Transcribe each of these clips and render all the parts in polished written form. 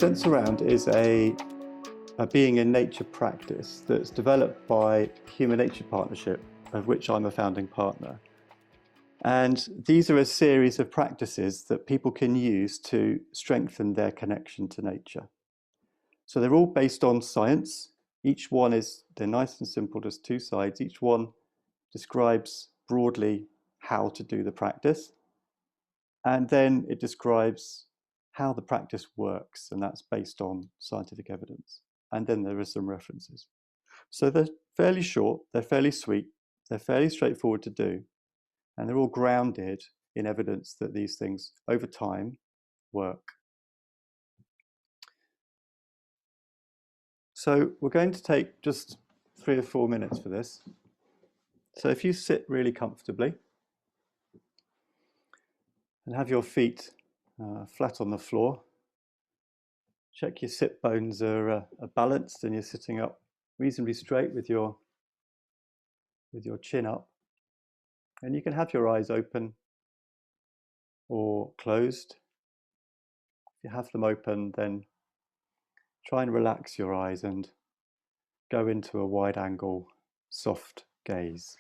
Sense Around is a being in nature practice that's developed by Human Nature Partnership, of which I'm a founding partner. And these are a series of practices that people can use to strengthen their connection to nature. So they're all based on science. Each one they're nice and simple, just two sides. Each one describes broadly how to do the practice. And then it describes how the practice works, and that's based on scientific evidence. And then there are some references. So they're fairly short, they're fairly sweet, they're fairly straightforward to do, and they're all grounded in evidence that these things over time work. So we're going to take just 3 or 4 minutes for this. So if you sit really comfortably and have your feet flat on the floor, check your sit bones are balanced and you're sitting up reasonably straight with your chin up. And you can have your eyes open or closed. If you have them open, then try and relax your eyes and go into a wide angle, soft gaze.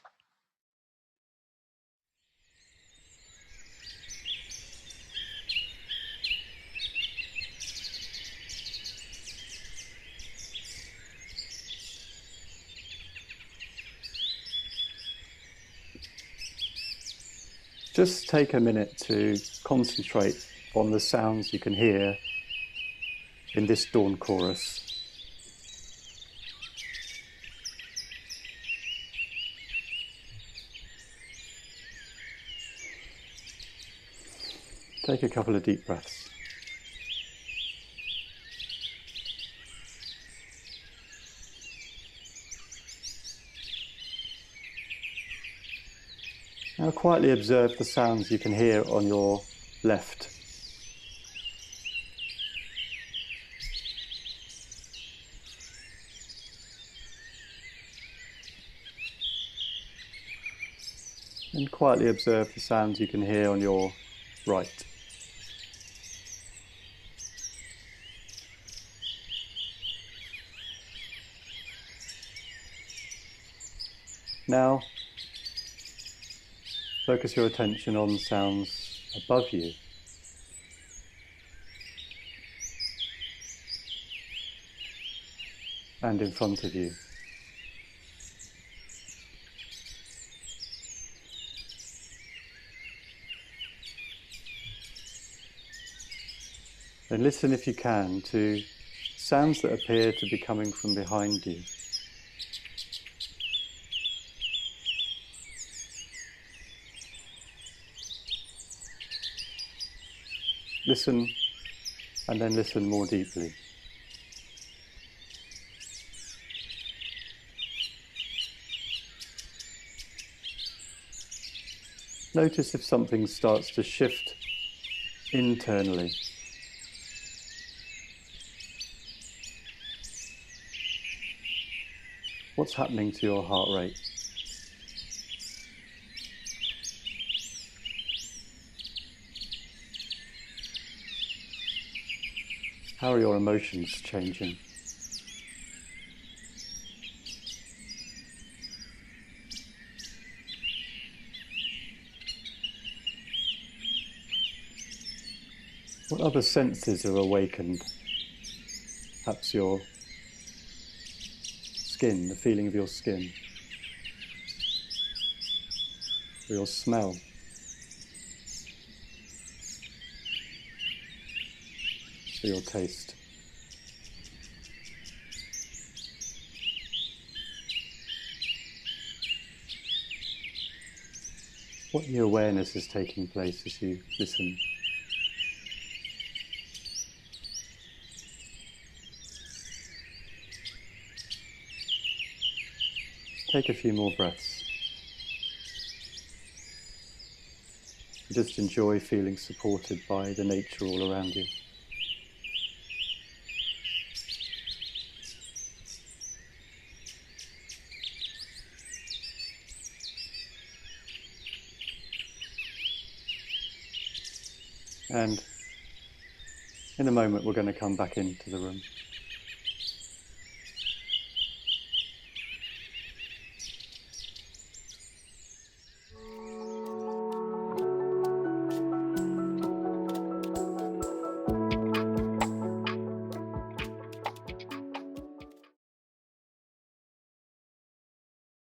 Just take a minute to concentrate on the sounds you can hear in this dawn chorus. Take a couple of deep breaths. Now quietly observe the sounds you can hear on your left. And quietly observe the sounds you can hear on your right. Now, focus your attention on sounds above you. And in front of you. Then listen, if you can, to sounds that appear to be coming from behind you. Listen, and then listen more deeply. Notice if something starts to shift internally. What's happening to your heart rate? How are your emotions changing? What other senses are awakened? Perhaps your skin, the feeling of your skin, or your smell, or your taste. What new awareness is taking place as you listen? Take a few more breaths. Just enjoy feeling supported by the nature all around you. And In a moment, we're going to come back into the room.